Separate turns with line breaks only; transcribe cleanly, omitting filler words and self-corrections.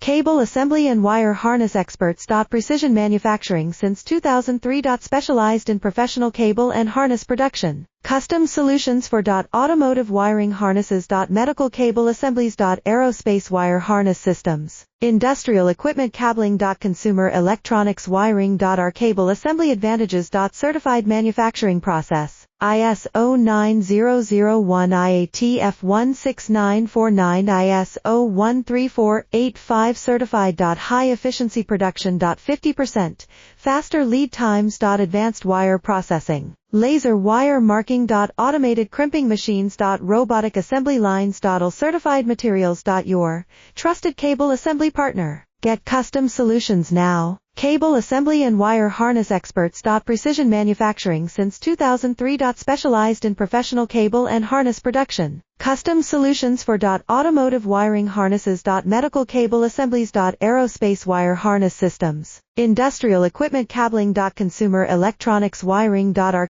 Cable assembly and wire harness experts. Precision manufacturing since 2003. Specialized in professional cable and harness production. Custom solutions for automotive wiring harnesses. Medical cable assemblies. Aerospace wire harness systems. Industrial equipment cabling. Consumer electronics wiring. Our cable assembly advantages. Certified manufacturing process. ISO9001 IATF16949 ISO13485 Certified. High efficiency production. 50% faster lead times. Advanced wire processing. Laser wire marking. Automated crimping machines. Robotic assembly lines. All certified materials. Your trusted cable assembly partner. Get custom solutions now. Cable assembly and wire harness experts. Precision manufacturing since 2003. Specialized in professional cable and harness production. Custom solutions for automotive wiring harnesses. Medical cable assemblies. Aerospace wire harness systems. Industrial equipment cabling. Consumer electronics wiring. Our